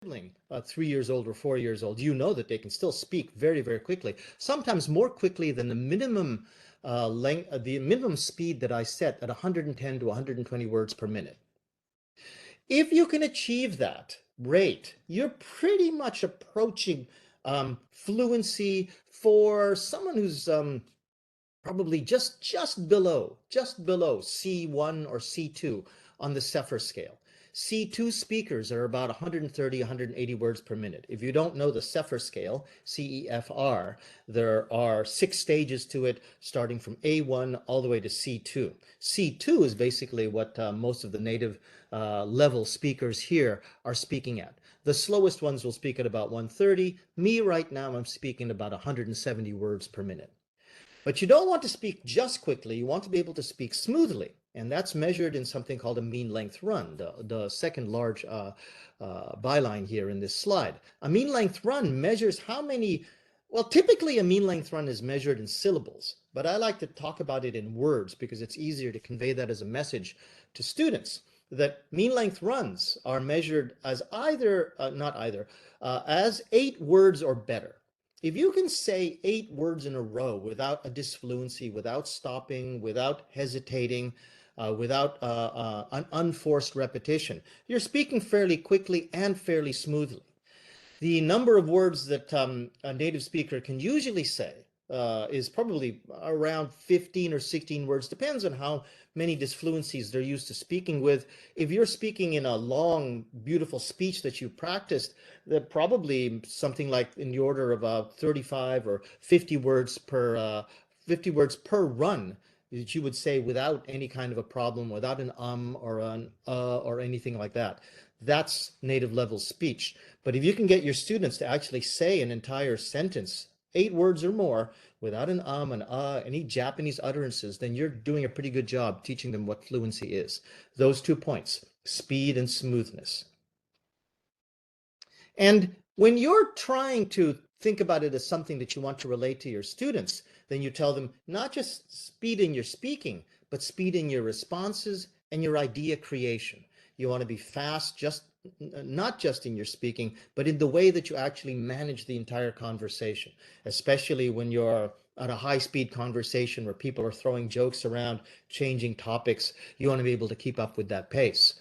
sibling, 3 years old or 4 years old, you know that they can still speak very, very quickly, sometimes more quickly than the minimum the minimum speed that I set at 110 to 120 words per minute. If you can achieve that rate, you're pretty much approaching fluency for someone who's probably just below C1 or C2 on the Cepher scale. C2 speakers are about 130, 180 words per minute. If you don't know the Cepher scale, CEFR, there are 6 stages to it, starting from A1 all the way to C2. C2 is basically what most of the native level speakers here are speaking at. The slowest ones will speak at about 130. Me right now, I'm speaking about 170 words per minute. But you don't want to speak just quickly. You want to be able to speak smoothly. And that's measured in something called a mean length run, the second large byline here in this slide. A mean length run measures how many, well, typically a mean length run is measured in syllables, but I like to talk about it in words because it's easier to convey that as a message to students. That mean length runs are measured as as 8 words or better. If you can say 8 words in a row without a disfluency, without stopping, without hesitating, without an unforced repetition, you're speaking fairly quickly and fairly smoothly. The number of words that a native speaker can usually say is probably around 15 or 16 words, depends on how many disfluencies they're used to speaking with. If you're speaking in a long, beautiful speech that you practiced, that probably something like in the order of 35 or 50 words per run that you would say without any kind of a problem, without an or an or anything like that. That's native level speech. But if you can get your students to actually say an entire sentence, 8 words or more, without an and any Japanese utterances, then you're doing a pretty good job teaching them what fluency is. Those 2 points, speed and smoothness. And when you're trying to think about it as something that you want to relate to your students, then you tell them not just speed in your speaking, but speed in your responses and your idea creation. You want to be fast, not just in your speaking, but in the way that you actually manage the entire conversation, especially when you're at a high-speed conversation where people are throwing jokes around, changing topics. You want to be able to keep up with that pace.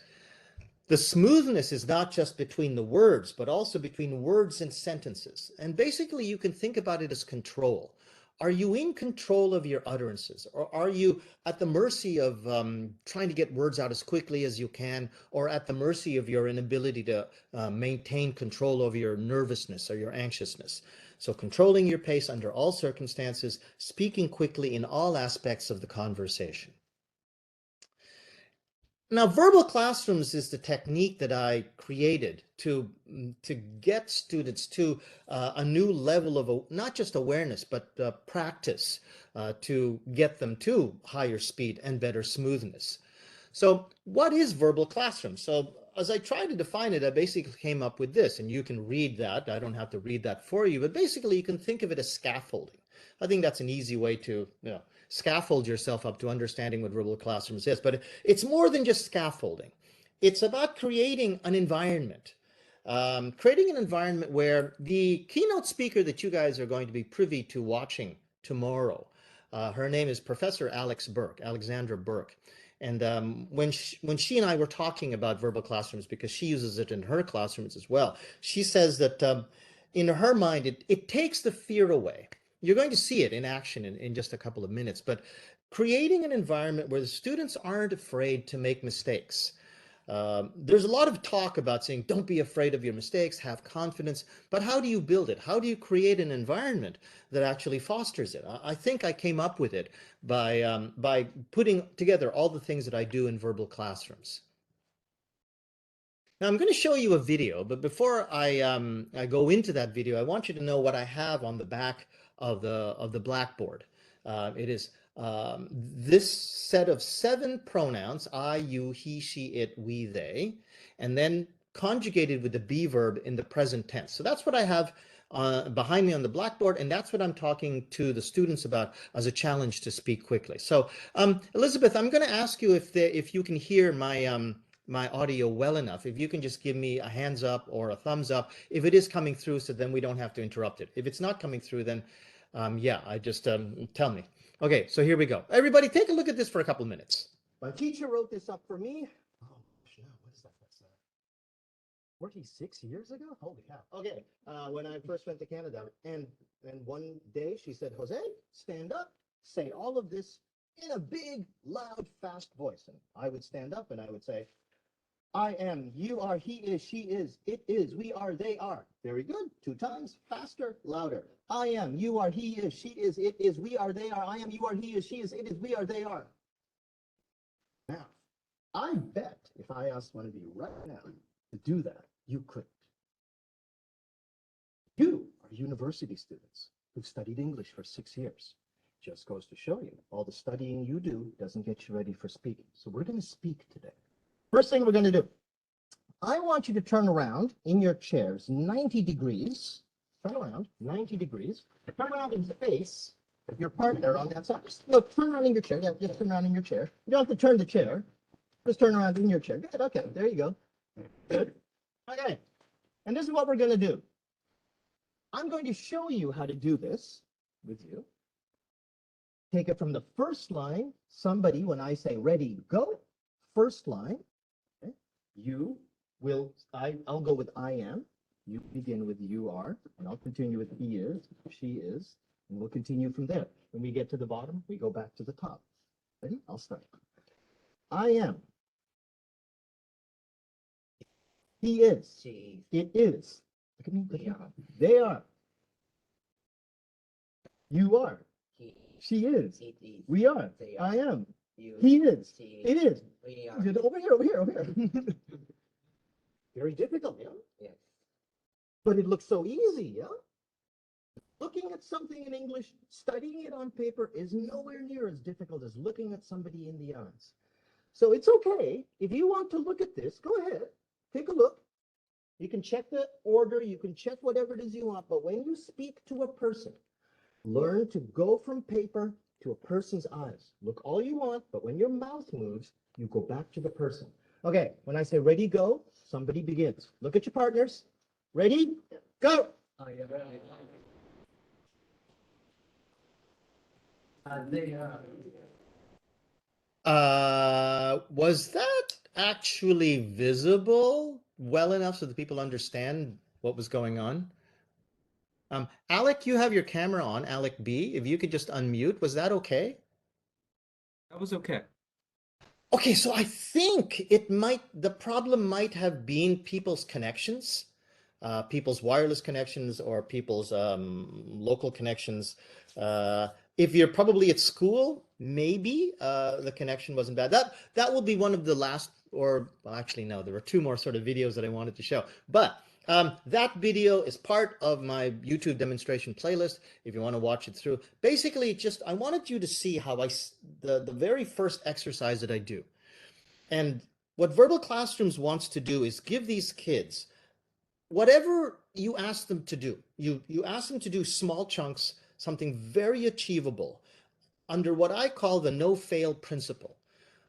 The smoothness is not just between the words, but also between words and sentences. And basically, you can think about it as control. Are you in control of your utterances, or are you at the mercy of trying to get words out as quickly as you can, or at the mercy of your inability to maintain control over your nervousness or your anxiousness? So controlling your pace under all circumstances, speaking quickly in all aspects of the conversation. Now, verbal classrooms is the technique that I created to get students to a new level of not just awareness, but practice to get them to higher speed and better smoothness. So what is verbal classroom? So as I tried to define it, I basically came up with this, and you can read that. I don't have to read that for you, but basically you can think of it as scaffolding. I think that's an easy way to, scaffold yourself up to understanding what verbal classrooms is. But it's more than just scaffolding. It's about creating an environment. Where the keynote speaker that you guys are going to be privy to watching tomorrow, her name is Professor Alexandra Burke. And when she and I were talking about verbal classrooms, because she uses it in her classrooms as well, she says that in her mind, it takes the fear away. You're going to see it in action in just a couple of minutes, but creating an environment where the students aren't afraid to make mistakes. There's a lot of talk about saying, don't be afraid of your mistakes, have confidence, but how do you build it? How do you create an environment that actually fosters it? I think I came up with it by putting together all the things that I do in verbal classrooms. Now I'm going to show you a video, but before I go into that video, I want you to know what I have on the back of the blackboard. It is this set of 7 pronouns: I, you, he, she, it, we, they, and then conjugated with the be verb in the present tense. So that's what I have behind me on the blackboard, and that's what I'm talking to the students about as a challenge to speak quickly. So Elizabeth, I'm going to ask you if you can hear my my audio well enough, if you can just give me a hands up or a thumbs up, if it is coming through, so then we don't have to interrupt it. If it's not coming through, then yeah, I just tell me. Okay, so here we go. Everybody take a look at this for a couple minutes. My teacher wrote this up for me. Oh, no, what is that? That's 46 years ago? Holy cow. Okay, when I first went to Canada, and one day she said, Jose, stand up, say all of this in a big, loud, fast voice. And I would stand up and I would say, I am, you are, he is, she is, it is, we are, they are. Very good. 2 times, faster, louder. I am, you are, he is, she is, it is, we are, they are. I am, you are, he is, she is, it is, we are, they are. Now, I bet if I asked one of you right now to do that, you couldn't. You are university students who've studied English for 6 years. Just goes to show you, all the studying you do doesn't get you ready for speaking. So we're going to speak today. First thing we're going to do, I want you to turn around in your chairs 90 degrees. Turn around 90 degrees. Turn around and face your partner on that side. No, turn around in your chair. Yeah, just turn around in your chair. You don't have to turn the chair. Just turn around in your chair. Good. Okay. There you go. Good. Okay. And this is what we're going to do. I'm going to show you how to do this with you. Take it from the first line. Somebody, when I say ready, go, first line. Okay. You will, I'll go with I am. You begin with you are, and I'll continue with he is, she is, and we'll continue from there. When we get to the bottom, we go back to the top. Ready? I'll start. I am. He is. She. It is. Look at me. Look at me. They are. You are. He. She is. It is. We are. They are. I am. You. He is. She. It is. We are. Over here, over here, over here. Very difficult, yeah? Yes. But it looks so easy, yeah? Looking at something in English, studying it on paper is nowhere near as difficult as looking at somebody in the eyes. So it's okay. If you want to look at this, go ahead. Take a look. You can check the order. You can check whatever it is you want. But when you speak to a person, learn to go from paper to a person's eyes. Look all you want, but when your mouth moves, you go back to the person. Okay, when I say ready, go, somebody begins. Look at your partners. Ready, go. Oh, yeah, ready. Was that actually visible well enough so that people understand what was going on? Alec, you have your camera on, Alec B. If you could just unmute, was that okay? That was okay. Okay, so I think the problem might have been people's connections, people's wireless connections or people's local connections. If you're probably at school, maybe the connection wasn't bad. That will be one of the last, or well, actually, no, there were 2 more sort of videos that I wanted to show. But that video is part of my YouTube demonstration playlist if you want to watch it through. Basically, I wanted you to see how the very first exercise that I do. And what Verbal Classrooms wants to do is give these kids whatever you ask them to do. You ask them to do small chunks, something very achievable under what I call the no-fail principle.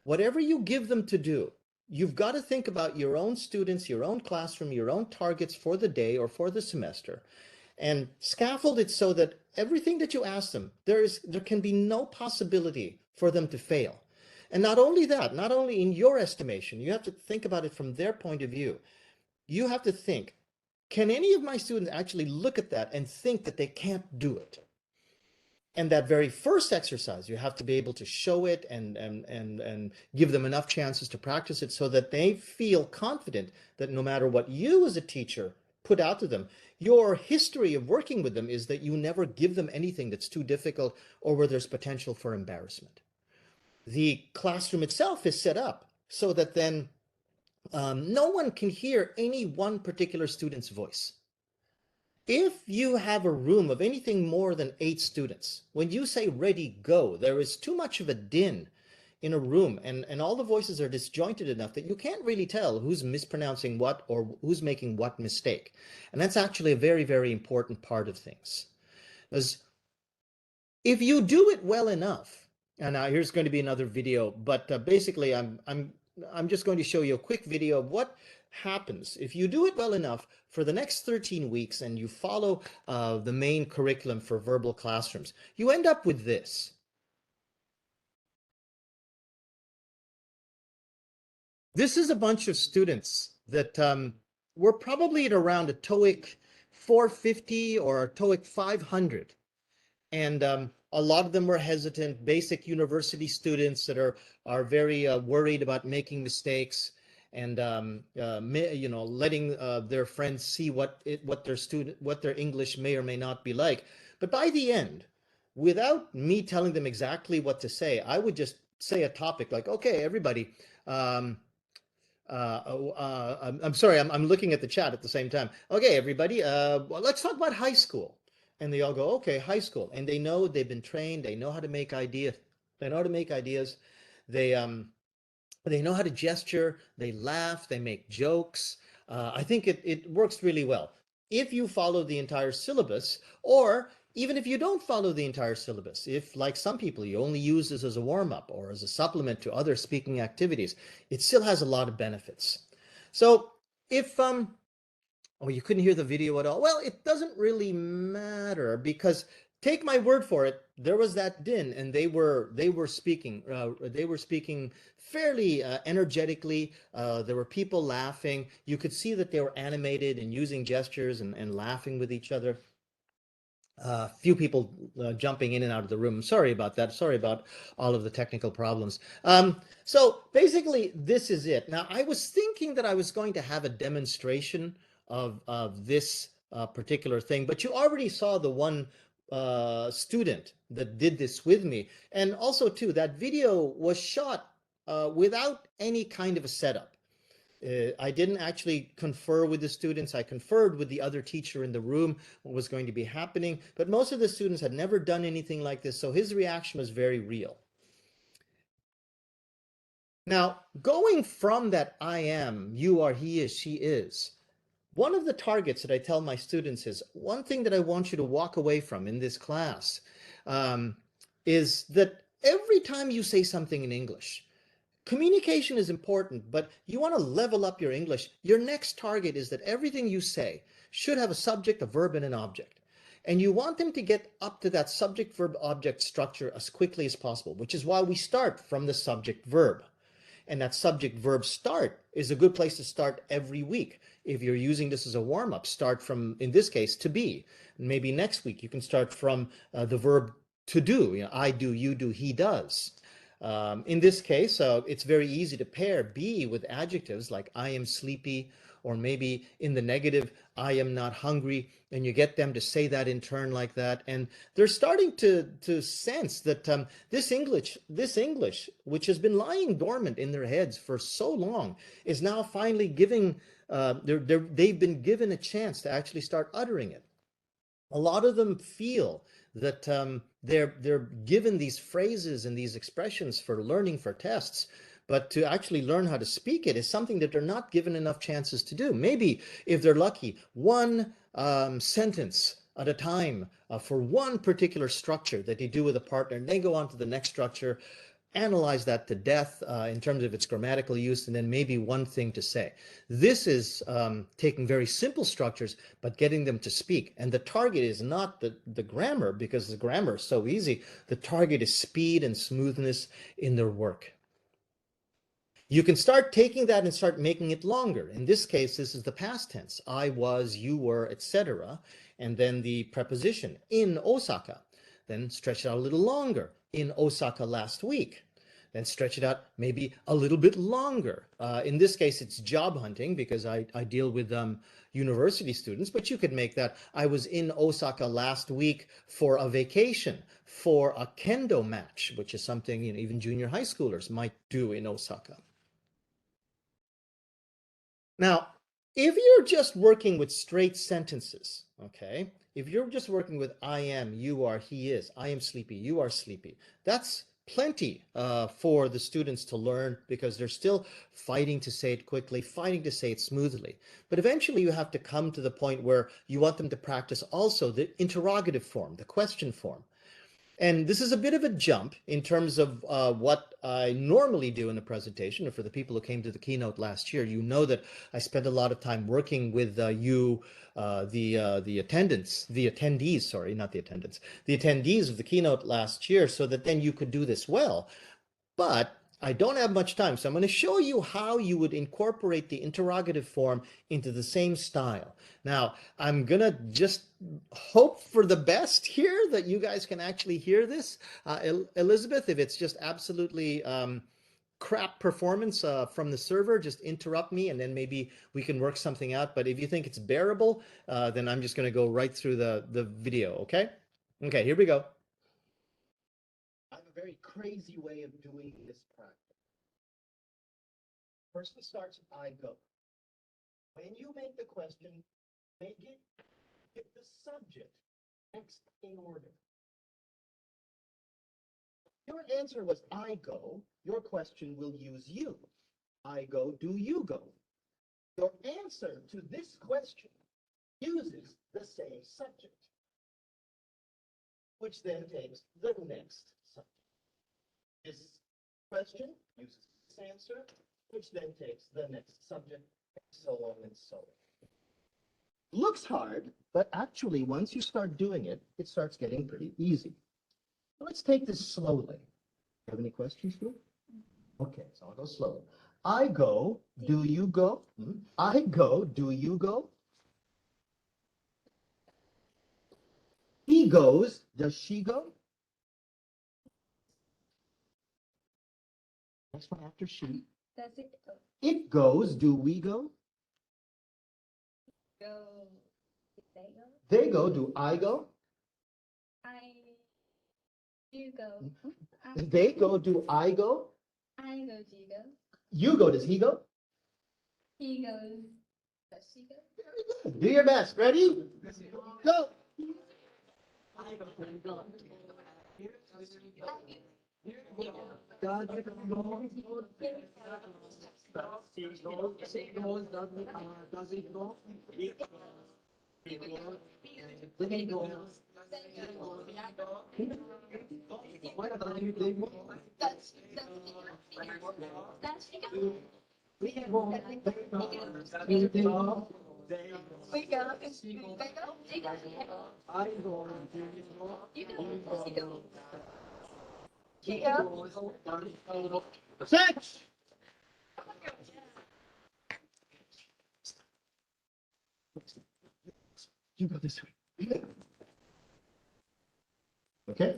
Whatever you give them to do, you've got to think about your own students, your own classroom, your own targets for the day or for the semester, and scaffold it so that everything that you ask them, there can be no possibility for them to fail. And not only that, not only in your estimation, you have to think about it from their point of view. You have to think, can any of my students actually look at that and think that they can't do it? And that very first exercise, you have to be able to show it and give them enough chances to practice it so that they feel confident that no matter what you as a teacher put out to them, your history of working with them is that you never give them anything that's too difficult or where there's potential for embarrassment. The classroom itself is set up so that then no one can hear any one particular student's voice. If you have a room of anything more than 8 students, when you say ready, go, there is too much of a din in a room and all the voices are disjointed enough that you can't really tell who's mispronouncing what or who's making what mistake. And that's actually a very, very important part of things. Because if you do it well enough, and now here's going to be another video, but basically I'm I'm just going to show you a quick video of what happens if you do it well enough for the next 13 weeks and you follow the main curriculum for verbal classrooms. You end up with this. This is a bunch of students that were probably at around a TOEIC 450 or a TOEIC 500. And a lot of them were hesitant, basic university students that are very worried about making mistakes and letting their friends see what their English may or may not be like. But by the end, without me telling them exactly what to say, I would just say a topic like, okay, everybody, I'm sorry, I'm looking at the chat at the same time. Okay, everybody, well, let's talk about high school. And they all go, okay, high school. And they know they've been trained. They know how to make ideas. They know how to make ideas. They know how to gesture. They laugh. They make jokes. I think it works really well. If you follow the entire syllabus, or even if you don't follow the entire syllabus, if like some people, you only use this as a warm-up or as a supplement to other speaking activities, it still has a lot of benefits. So if oh, you couldn't hear the video at all. Well, it doesn't really matter because take my word for it, there was that din, and they were speaking fairly energetically. There were people laughing. You could see that they were animated and using gestures and laughing with each other. Few people jumping in and out of the room. Sorry about that. Sorry about all of the technical problems. So basically, this is it. Now, I was thinking that I was going to have a demonstration of this particular thing, but you already saw the one student that did this with me. And also, too, that video was shot without any kind of a setup. I didn't actually confer with the students. I conferred with the other teacher in the room what was going to be happening, but most of the students had never done anything like this, so his reaction was very real. Now, going from that I am, you are, he is, she is, one of the targets that I tell my students is, one thing that I want you to walk away from in this class is that every time you say something in English, communication is important, but you want to level up your English. Your next target is that everything you say should have a subject, a verb, and an object. And you want them to get up to that subject, verb, object structure as quickly as possible, which is why we start from the subject, verb. And that subject, verb start is a good place to start every week. If you're using this as a warm-up, start from, in this case, to be. Maybe next week you can start from the verb to do. You know, I do, you do, he does. In this case, it's very easy to pair be with adjectives like I am sleepy, or maybe in the negative, I am not hungry, and you get them to say that in turn like that. And they're starting to sense that this English, which has been lying dormant in their heads for so long, is now finally giving, they've been given a chance to actually start uttering it. A lot of them feel that they're given these phrases and these expressions for learning for tests, but to actually learn how to speak it is something that they're not given enough chances to do. Maybe if they're lucky, one sentence at a time for one particular structure that they do with a partner, and they go on to the next structure, analyze that to death in terms of its grammatical use, and then maybe one thing to say. This is taking very simple structures, but getting them to speak. And the target is not the grammar, because the grammar is so easy. The target is speed and smoothness in their work. You can start taking that and start making it longer. In this case, this is the past tense. I was, you were, etc. And then the preposition, in Osaka. Then stretch it out a little longer. In Osaka last week. Then stretch it out maybe a little bit longer. In this case, it's job hunting, because I deal with university students, but you could make that, I was in Osaka last week for a vacation, for a kendo match, which is something even junior high schoolers might do in Osaka. Now, if you're just working with straight sentences, okay, if you're just working with I am, you are, he is, I am sleepy, you are sleepy, that's plenty for the students to learn, because they're still fighting to say it quickly, fighting to say it smoothly. But eventually you have to come to the point where you want them to practice also the interrogative form, the question form. And this is a bit of a jump in terms of what I normally do in a presentation. And for the people who came to the keynote last year, you know that I spent a lot of time working with the attendees, sorry, not the attendants, the attendees of the keynote last year, so that then you could do this well. But I don't have much time, so I'm going to show you how you would incorporate the interrogative form into the same style. Now, I'm going to just hope for the best here that you guys can actually hear this. Elizabeth, if it's just absolutely crap performance from the server, just interrupt me and then maybe we can work something out. But if you think it's bearable, then I'm just going to go right through the video, okay? Okay, here we go. I have a very crazy way of doing this practice. Person starts with I go. When you make the question, make it if the subject next in order. Your answer was I go. Your question will use you. I go, do you go? Your answer to this question uses the same subject, which then takes the next subject. This question uses this answer, which then takes the next subject, and so on and so on. Looks hard, but actually, once you start doing it, it starts getting pretty easy. Let's take this slowly. Have any questions, Drew? Okay, so I'll go slowly. I go, do you go? I go, do you go? He goes, does she go? Next one after she. Does it go? It goes, do we go? Go. They go? They go, do I go? I. You go. They go, do I go? I go. Do you go? You go, does he go? He goes. Does she go? Very good. Do your best. Ready? Go. Six. You go this way. Okay.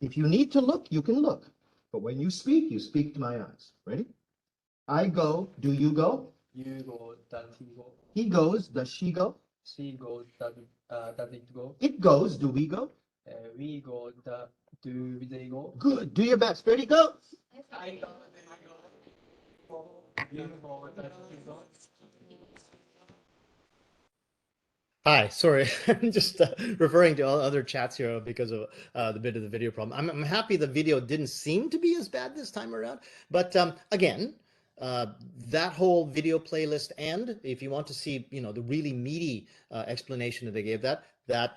If you need to look, you can look. But when you speak to my eyes. Ready? I go, do you go? You go, does he go? He goes, does she go? She goes, does it go? It goes, do we go? We go, do they go? Good. Do your best. Ready? Go. I go, you go, does he go? Hi, sorry, I'm just referring to all other chats here because of the bit of the video problem. I'm happy the video didn't seem to be as bad this time around, but again, that whole video playlist, and if you want to see, the really meaty explanation that they gave that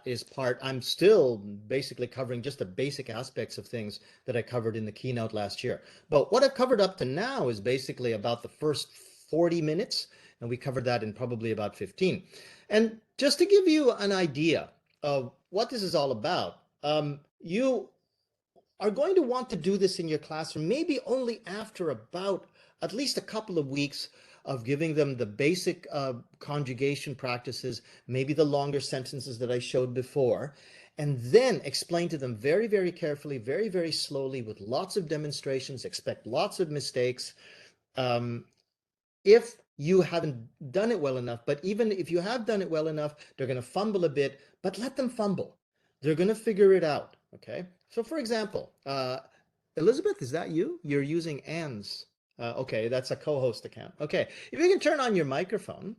is part. I'm still basically covering just the basic aspects of things that I covered in the keynote last year. But what I've covered up to now is basically about the first 40 minutes, and we covered that in probably about 15. And just to give you an idea of what this is all about, you are going to want to do this in your classroom, maybe only after about at least a couple of weeks of giving them the basic conjugation practices, maybe the longer sentences that I showed before, and then explain to them very, very carefully, very, very slowly with lots of demonstrations, expect lots of mistakes. If you haven't done it well enough, but even if you have done it well enough, they're going to fumble a bit, but let them fumble. They're going to figure it out, okay? So for example, Elizabeth, is that you? You're using Anne's. Okay, that's a co-host account. Okay, if you can turn on your microphone,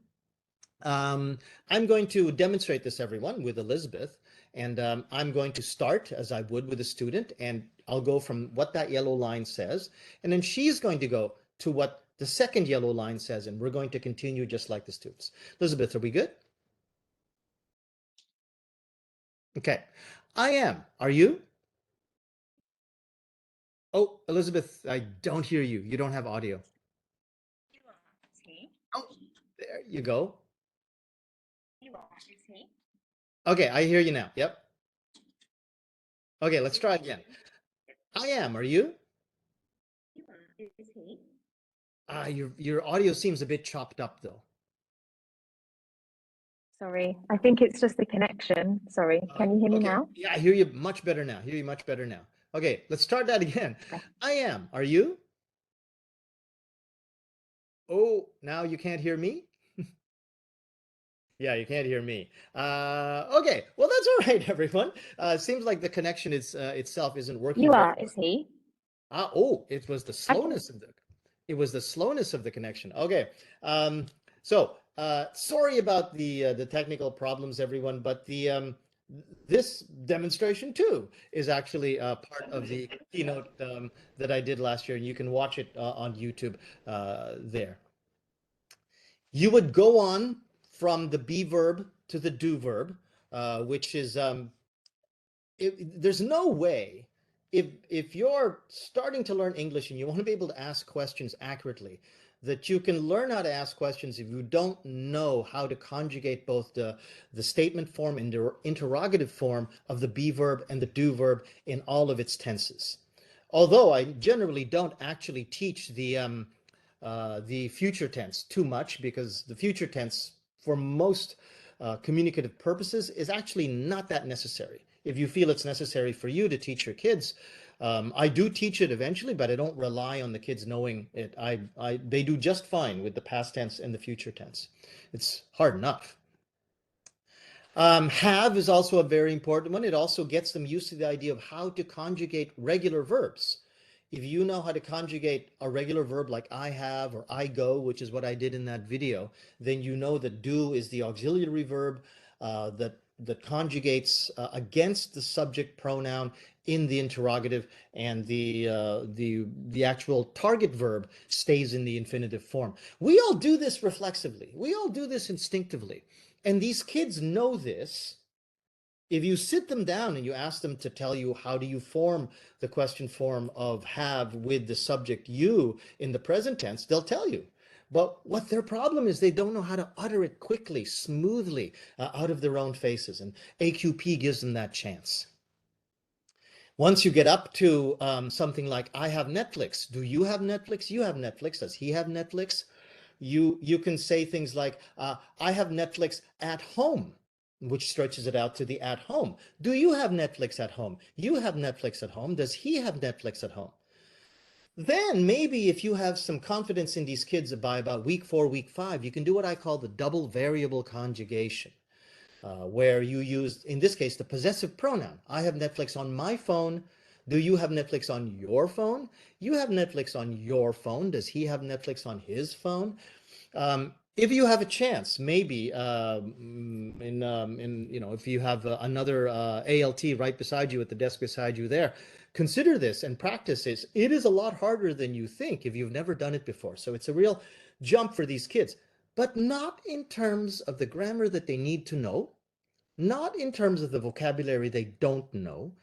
I'm going to demonstrate this, everyone, with Elizabeth, and I'm going to start as I would with a student, and I'll go from what that yellow line says, and then she's going to go to what the second yellow line says, and we're going to continue just like the students. Elizabeth, are we good? Okay. I am. Are you? Oh, Elizabeth, I don't hear you. You don't have audio. You are, is he? Oh, there you go. You are, is he? Okay, I hear you now. Yep. Okay, let's You try are, again. is he? I am. Are you? You are, is he? Your audio seems a bit chopped up though. Sorry, I think it's just the connection. Sorry, can you hear me Okay. now? Yeah, I hear you much better now. Hear you much better now. Okay, let's start that again. Okay. I am. Are you? Oh, now you can't hear me? Yeah, you can't hear me. Okay, well that's all right, everyone. Seems like the connection is itself isn't working You very are, well. is he? Oh, it was the I, slowness of the connection. Okay. Sorry about the technical problems, everyone, but this demonstration too is actually part of the keynote that I did last year, and you can watch it on YouTube there. You would go on from the be verb to the do verb, which is there's no way if you're starting to learn English and you want to be able to ask questions accurately, that you can learn how to ask questions if you don't know how to conjugate both the statement form and the interrogative form of the be verb and the do verb in all of its tenses. Although I generally don't actually teach the future tense too much, because the future tense for most communicative purposes is actually not that necessary. If you feel it's necessary for you to teach your kids, I do teach it eventually, but I don't rely on the kids knowing it. They do just fine with the past tense and the future tense. It's hard enough. Have is also a very important one. It also gets them used to the idea of how to conjugate regular verbs. If you know how to conjugate a regular verb like I have or I go, which is what I did in that video, then you know that do is the auxiliary verb that conjugates against the subject pronoun in the interrogative, and the actual target verb stays in the infinitive form. We all do this reflexively. We all do this instinctively. And these kids know this. If you sit them down and you ask them to tell you how do you form the question form of have with the subject you in the present tense, they'll tell you. But what their problem is, they don't know how to utter it quickly, smoothly, out of their own faces. And AQp gives them that chance. Once you get up to something like I have Netflix. Do you have Netflix? You have Netflix. Does he have Netflix? You can say things like I have Netflix at home, which stretches it out to the at home. Do you have Netflix at home? You have Netflix at home. Does he have Netflix at home? Then maybe if you have some confidence in these kids by about week 4, week 5, you can do what I call the double variable conjugation, where you use, in this case, the possessive pronoun. I have Netflix on my phone. Do you have Netflix on your phone? You have Netflix on your phone. Does he have Netflix on his phone? If you have a chance, maybe if you have another ALT right beside you at the desk beside you there, consider this and practice this. It is a lot harder than you think if you've never done it before. So it's a real jump for these kids, but not in terms of the grammar that they need to know, not in terms of the vocabulary they don't know.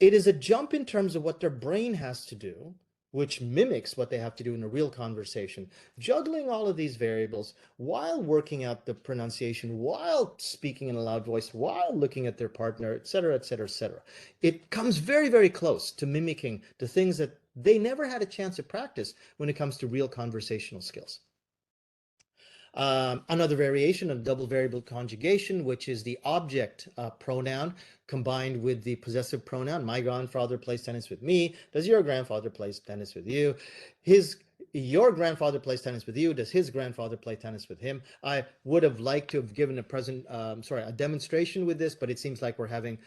It is a jump in terms of what their brain has to do, which mimics what they have to do in a real conversation, juggling all of these variables while working out the pronunciation, while speaking in a loud voice, while looking at their partner, etc., etc., etc. It comes very, very close to mimicking the things that they never had a chance to practice when it comes to real conversational skills. Another variation of double variable conjugation, which is the object pronoun combined with the possessive pronoun. My grandfather plays tennis with me. Does your grandfather play tennis with you? Your grandfather plays tennis with you. Does his grandfather play tennis with him? I would have liked to have given a demonstration with this, but it seems like we're having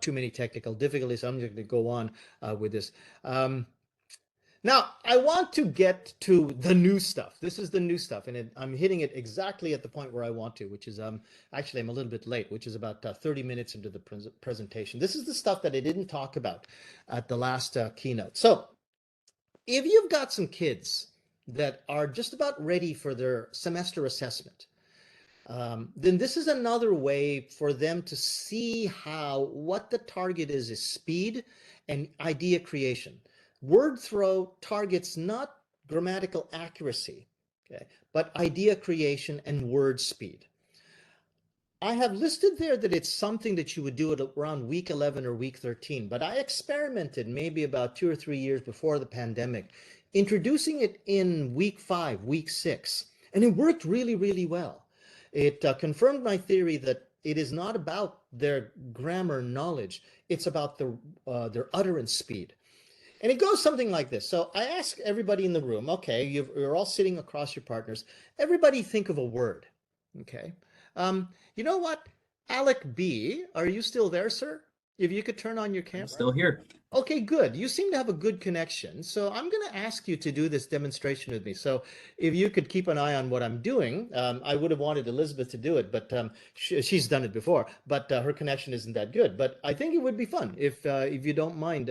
too many technical difficulties. I'm just going to go on with this. Now, I want to get to the new stuff. This is the new stuff, and I'm hitting it exactly at the point where I want to, which is actually I'm a little bit late, which is about 30 minutes into the presentation. This is the stuff that I didn't talk about at the last keynote. So if you've got some kids that are just about ready for their semester assessment, then this is another way for them to see how what the target is speed and idea creation. Word throw targets not grammatical accuracy, okay, but idea creation and word speed. I have listed there that it's something that you would do at around week 11 or week 13, but I experimented maybe about 2 or 3 years before the pandemic, introducing it in week 5, week 6, and it worked really, really well. It confirmed my theory that it is not about their grammar knowledge, it's about their utterance speed. And it goes something like this. So I ask everybody in the room, okay, you're all sitting across your partners, everybody think of a word, okay? You know what? Alec B, are you still there, sir? If you could turn on your camera. I'm still here. Okay, good. You seem to have a good connection. So I'm going to ask you to do this demonstration with me. So if you could keep an eye on what I'm doing, I would have wanted Elizabeth to do it, but she's done it before, but her connection isn't that good. But I think it would be fun if you don't mind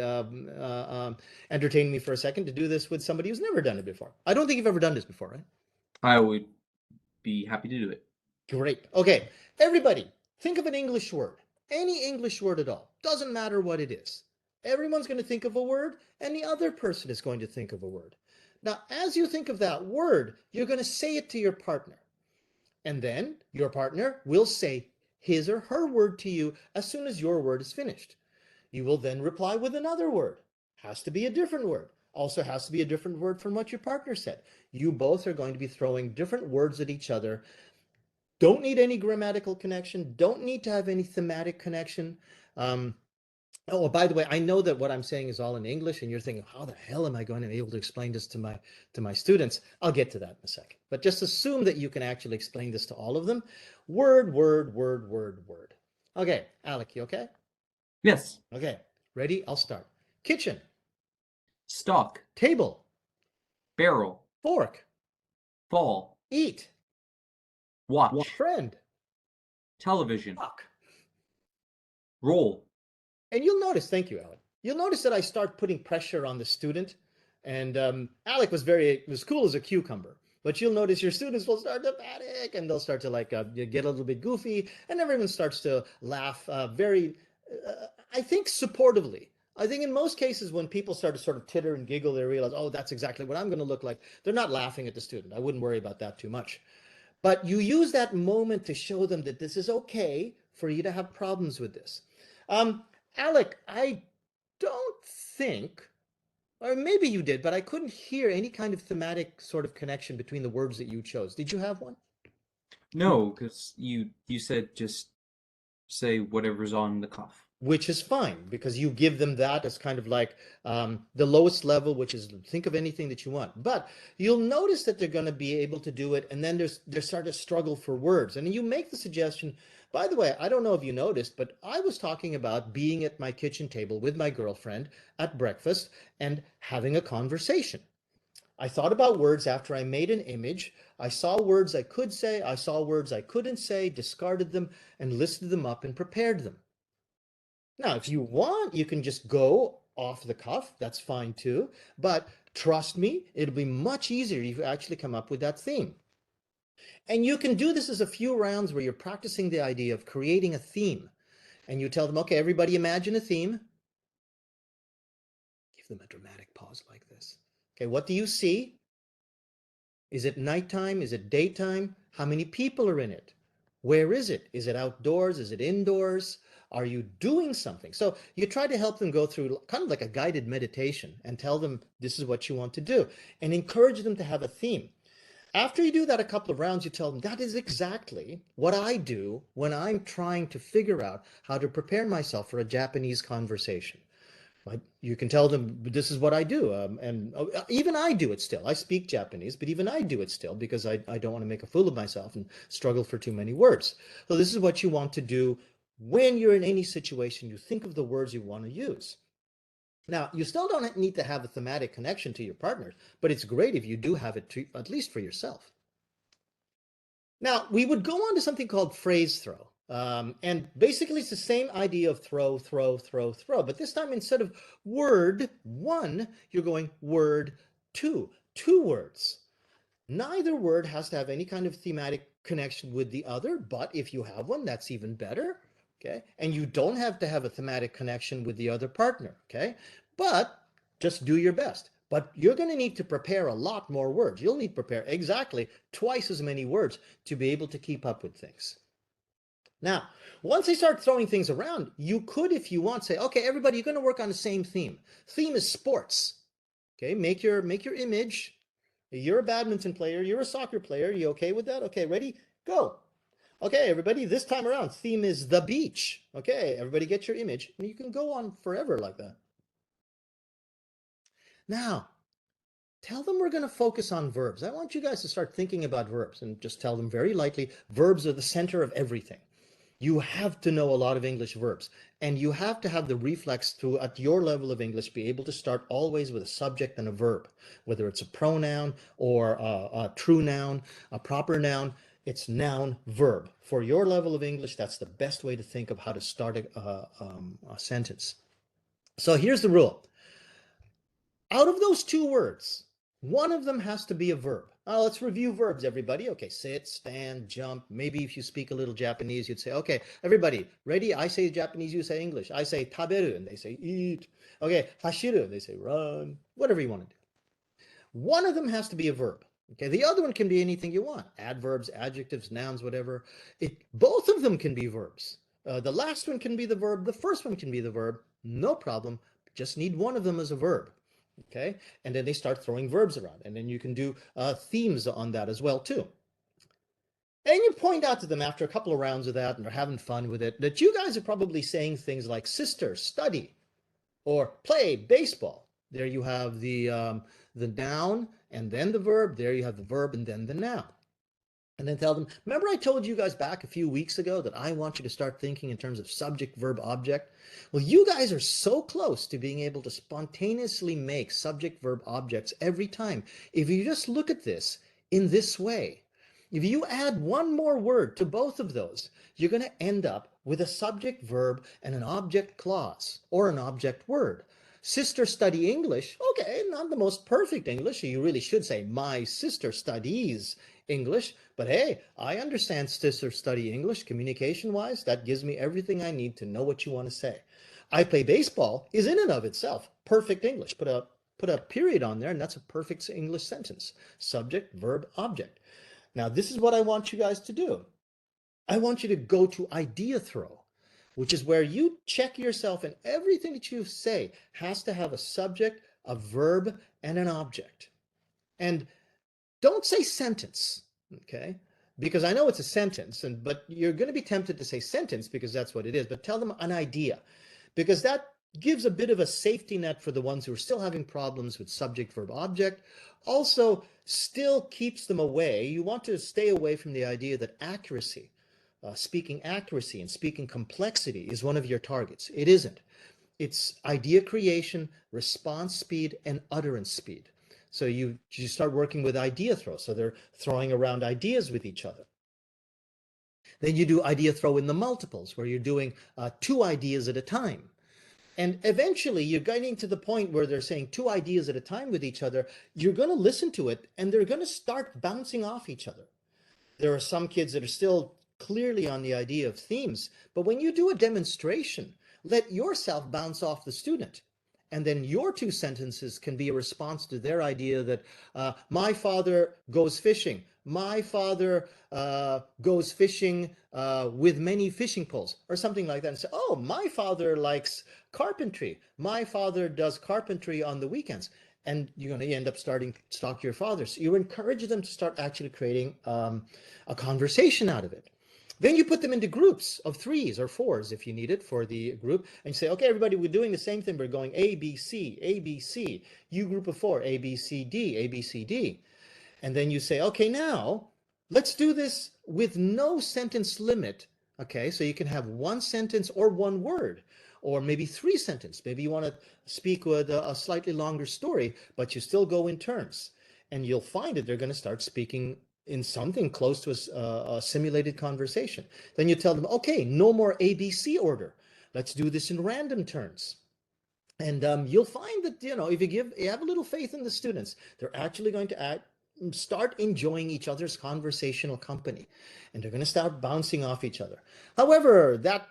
entertaining me for a second to do this with somebody who's never done it before. I don't think you've ever done this before, right? I would be happy to do it. Great. Okay, everybody, think of an English word. Any English word at all. Doesn't matter what it is. Everyone's going to think of a word, and the other person is going to think of a word. Now, as you think of that word, you're going to say it to your partner. And then your partner will say his or her word to you as soon as your word is finished. You will then reply with another word. Has to be a different word. Also has to be a different word from what your partner said. You both are going to be throwing different words at each other. Don't need any grammatical connection. Don't need to have any thematic connection. Oh, by the way, I know that what I'm saying is all in English, and you're thinking, how the hell am I going to be able to explain this to my students? I'll get to that in a second. But just assume that you can actually explain this to all of them. Word, word, word, word, word. Okay, Alec, you okay? Yes. Okay, ready? I'll start. Kitchen. Stock. Table. Barrel. Fork. Fall. Eat. Watch. Friend. Television. Fuck. Roll. And you'll notice, thank you, Alec. You'll notice that I start putting pressure on the student. And Alec was cool as a cucumber. But you'll notice your students will start to panic and they'll start to get a little bit goofy. And everyone starts to laugh I think, supportively. I think in most cases when people start to sort of titter and giggle, they realize, oh, that's exactly what I'm going to look like. They're not laughing at the student. I wouldn't worry about that too much. But you use that moment to show them that this is okay for you to have problems with this. Alec, I don't think, or maybe you did, but I couldn't hear any kind of thematic sort of connection between the words that you chose. Did you have one? No, because you said just say whatever's on the cuff. Which is fine, because you give them that as kind of like the lowest level, which is think of anything that you want. But you'll notice that they're going to be able to do it, and then they start to struggle for words. And you make the suggestion, by the way, I don't know if you noticed, but I was talking about being at my kitchen table with my girlfriend at breakfast and having a conversation. I thought about words after I made an image. I saw words I could say, I saw words I couldn't say, discarded them, and listed them up and prepared them. Now, if you want, you can just go off the cuff. That's fine too. But trust me, it'll be much easier if you actually come up with that theme. And you can do this as a few rounds where you're practicing the idea of creating a theme. And you tell them, okay, everybody imagine a theme. Give them a dramatic pause like this. Okay, what do you see? Is it nighttime? Is it daytime? How many people are in it? Where is it? Is it outdoors? Is it indoors? Are you doing something? So you try to help them go through kind of like a guided meditation and tell them this is what you want to do and encourage them to have a theme. After you do that a couple of rounds, you tell them that is exactly what I do when I'm trying to figure out how to prepare myself for a Japanese conversation. You can tell them this is what I do, and even I do it still. I speak Japanese, but even I do it still because I don't want to make a fool of myself and struggle for too many words. So this is what you want to do when you're in any situation. You think of the words you want to use. Now, you still don't need to have a thematic connection to your partner, but it's great if you do have it at least for yourself. Now, we would go on to something called phrase throw. And basically it's the same idea of throw, throw, throw, throw. But this time, instead of word one, you're going word two words. Neither word has to have any kind of thematic connection with the other, but if you have one, that's even better. Okay. And you don't have to have a thematic connection with the other partner. Okay. But just do your best. But you're going to need to prepare a lot more words. You'll need to prepare exactly twice as many words to be able to keep up with things. Now, once they start throwing things around, you could, if you want, say, okay, everybody, you're going to work on the same theme. Theme is sports. Okay, make your image. You're a badminton player. You're a soccer player. You okay with that? Okay, ready? Go. Okay, everybody, this time around, theme is the beach. Okay, everybody get your image. And you can go on forever like that. Now, tell them we're going to focus on verbs. I want you guys to start thinking about verbs and just tell them very lightly, verbs are the center of everything. You have to know a lot of English verbs, and you have to have the reflex to, at your level of English, be able to start always with a subject and a verb, whether it's a pronoun or a true noun, a proper noun. It's noun, verb. For your level of English, that's the best way to think of how to start a sentence. So here's the rule. Out of those two words, one of them has to be a verb. Let's review verbs, everybody. Okay, sit, stand, jump. Maybe if you speak a little Japanese, you'd say, okay, everybody, ready? I say Japanese, you say English. I say taberu, and they say eat. Okay, hashiru, they say run. Whatever you want to do. One of them has to be a verb. Okay, the other one can be anything you want. Adverbs, adjectives, nouns, whatever. Both of them can be verbs. The last one can be the verb. The first one can be the verb. No problem. Just need one of them as a verb. Okay, and then they start throwing verbs around, and then you can do themes on that as well too. And you point out to them after a couple of rounds of that, and they're having fun with it, that you guys are probably saying things like sister, study, or play, baseball. There you have the noun and then the verb. There you have the verb and then the noun. And then tell them, remember I told you guys back a few weeks ago that I want you to start thinking in terms of subject, verb, object? Well, you guys are so close to being able to spontaneously make subject, verb, objects every time. If you just look at this in this way, if you add one more word to both of those, you're going to end up with a subject, verb, and an object clause or an object word. Sister study English. Okay, not the most perfect English. You really should say, my sister studies English. But hey, I understand sister study English communication-wise. That gives me everything I need to know what you want to say. I play baseball is in and of itself perfect English. Put a period on there, and that's a perfect English sentence. Subject, verb, object. Now, this is what I want you guys to do. I want you to go to idea throw, which is where you check yourself, and everything that you say has to have a subject, a verb, and an object. And don't say sentence, okay? Because I know it's a sentence, but you're going to be tempted to say sentence because that's what it is. But tell them an idea, because that gives a bit of a safety net for the ones who are still having problems with subject, verb, object. Also, still keeps them away. You want to stay away from the idea that accuracy, speaking accuracy and speaking complexity is one of your targets. It isn't. It's idea creation, response speed, and utterance speed. So you start working with idea throw. So they're throwing around ideas with each other. Then you do idea throw in the multiples, where you're doing 2 ideas at a time. And eventually you're getting to the point where they're saying 2 ideas at a time with each other. You're going to listen to it, and they're going to start bouncing off each other. There are some kids that are still clearly on the idea of themes, but when you do a demonstration, let yourself bounce off the student. And then your 2 sentences can be a response to their idea that my father goes fishing. My father goes fishing with many fishing poles, or something like that. And say, oh, my father likes carpentry. My father does carpentry on the weekends. And you're going to end up starting to stalk your father. So you encourage them to start actually creating a conversation out of it. Then you put them into groups of 3s or 4s if you need it for the group, and you say, okay, everybody, we're doing the same thing. We're going A, B, C, A, B, C. You group of 4, A, B, C, D, A, B, C, D. And then you say, okay, now let's do this with no sentence limit. Okay, so you can have 1 sentence or 1 word, or maybe 3 sentences. Maybe you want to speak with a slightly longer story, but you still go in turns. And you'll find that they're going to start speaking in something close to a simulated conversation. Then you tell them, okay, no more ABC order. Let's do this in random turns. And you'll find that, if you have a little faith in the students, they're actually going to start enjoying each other's conversational company, and they're going to start bouncing off each other. However, that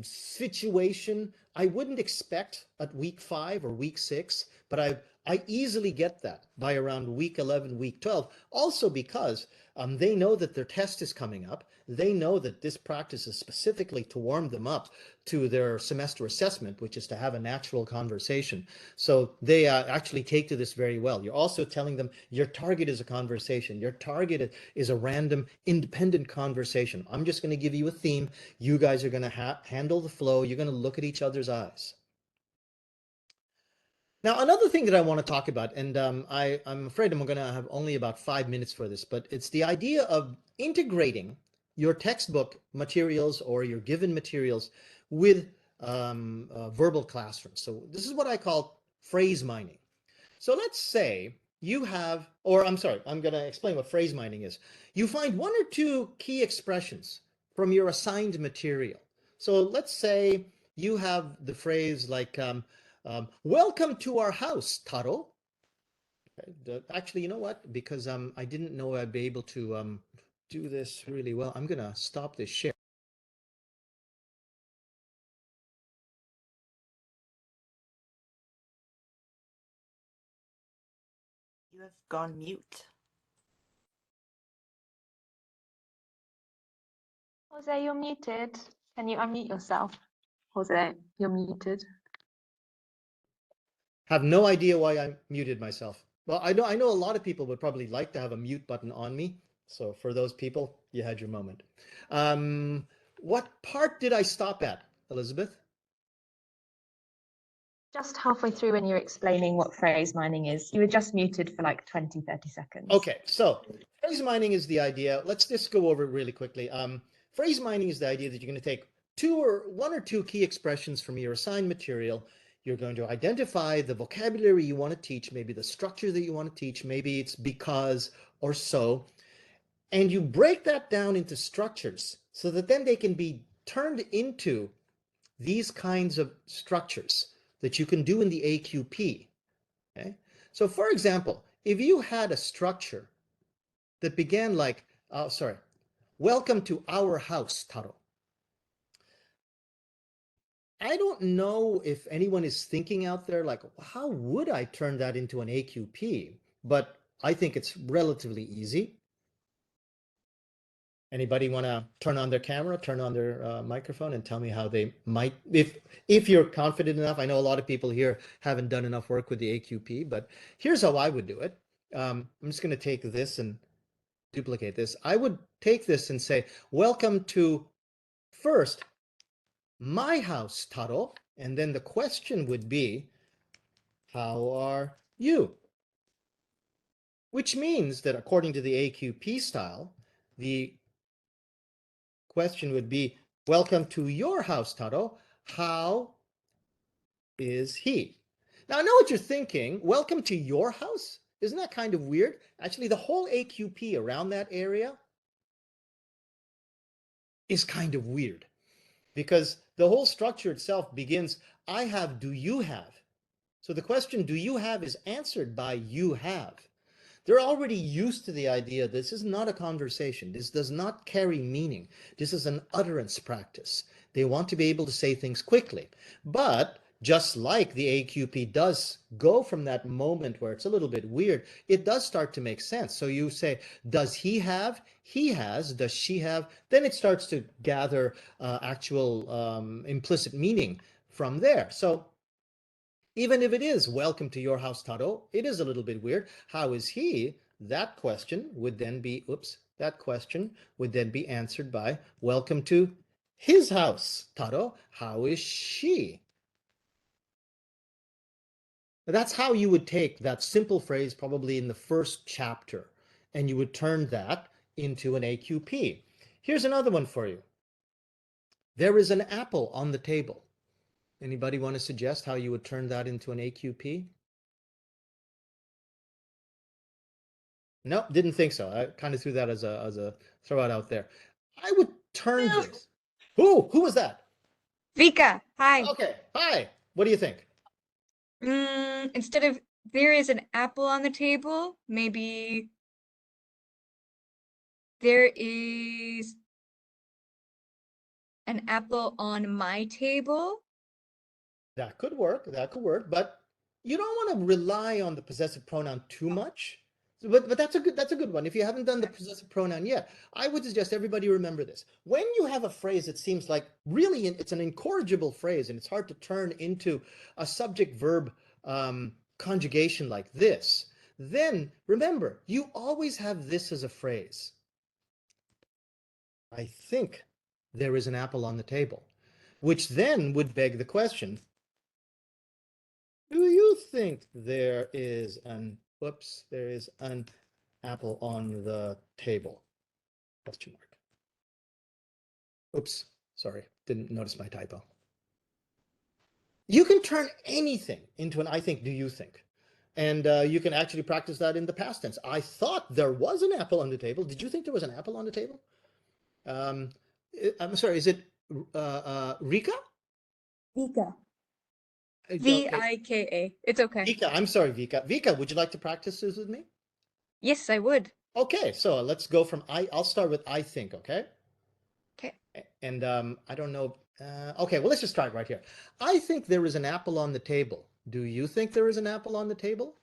situation I wouldn't expect at week 5 or week 6, but I easily get that by around week 11, week 12, also because they know that their test is coming up. They know that this practice is specifically to warm them up to their semester assessment, which is to have a natural conversation. So they actually take to this very well. You're also telling them your target is a conversation. Your target is a random, independent conversation. I'm just going to give you a theme. You guys are going to handle the flow. You're going to look at each other's eyes. Now, another thing that I want to talk about, and I'm afraid I'm going to have only about 5 minutes for this, but it's the idea of integrating your textbook materials or your given materials with verbal classrooms. So this is what I call phrase mining. So let's say you have, or I'm sorry, I'm going to explain what phrase mining is. You find 1 or 2 key expressions from your assigned material. So let's say you have the phrase like, welcome to our house, Taro. Okay. Actually, you know what? Because I didn't know I'd be able to do this really well. I'm going to stop this share. You have gone mute. Jose, you're muted. Can you unmute yourself? Jose, you're muted. Have no idea why I muted myself. Well, I know a lot of people would probably like to have a mute button on me. So for those people, you had your moment. What part did I stop at, Elizabeth? Just halfway through when you're explaining what phrase mining is. You were just muted for like 20, 30 seconds. Okay, so phrase mining is the idea. Let's just go over it really quickly. Phrase mining is the idea that you're going to take 1 or 2 key expressions from your assigned material. You're going to identify the vocabulary you want to teach, maybe the structure that you want to teach, maybe it's because or so, and you break that down into structures so that then they can be turned into these kinds of structures that you can do in the AQp. Okay? So for example, if you had a structure that began like, welcome to our house, Taro. I don't know if anyone is thinking out there like, how would I turn that into an AQp? But I think it's relatively easy. Anybody want to turn on their camera, turn on their microphone, and tell me how they might, if you're confident enough. I know a lot of people here haven't done enough work with the AQp, but here's how I would do it. I'm just going to take this and duplicate this. I would take this and say, welcome to first my house, Taro, and then the question would be, how are you? Which means that according to the AQp style, the question would be, welcome to your house, Taro. How is he? Now, I know what you're thinking. Welcome to your house? Isn't that kind of weird? Actually, the whole AQp around that area is kind of weird because the whole structure itself begins, I have, do you have? So the question, do you have, is answered by you have. They're already used to the idea this is not a conversation. This does not carry meaning. This is an utterance practice. They want to be able to say things quickly. But just like the AQp does go from that moment where it's a little bit weird, it does start to make sense. So you say, does he have? He has. Does she have? Then it starts to gather actual implicit meaning from there. So even if it is welcome to your house, Taro, it is a little bit weird. How is he? That question would then be, that question would then be answered by welcome to his house, Taro. How is she? That's how you would take that simple phrase probably in the first chapter, and you would turn that into an AQp. Here's another one for you. There is an apple on the table. Anybody want to suggest how you would turn that into an AQp? No, didn't think so. I kind of threw that as a throw out there. I would turn this. Who was that? Vika, hi. Okay, hi. What do you think? Instead of there is an apple on the table. Maybe there is an apple on my table. That could work. That could work. But you don't want to rely on the possessive pronoun too much. But that's a good one. If you haven't done the possessive pronoun yet, I would suggest everybody remember this. When you have a phrase that seems like really it's an incorrigible phrase and it's hard to turn into a subject-verb conjugation like this, then remember, you always have this as a phrase. I think there is an apple on the table, which then would beg the question, do you think there is an apple on the table? Question mark. Oops, sorry, didn't notice my typo. You can turn anything into an I think, do you think? And you can actually practice that in the past tense. I thought there was an apple on the table. Did you think there was an apple on the table? I'm sorry, is it Rika? Vika. Vika. It's okay. Vika, I'm sorry, Vika. Vika, would you like to practice this with me? Yes, I would. Okay, so let's go from I'll start with I think, okay? Okay. And I don't know. Okay, well, let's just start right here. I think there is an apple on the table. Do you think there is an apple on the table?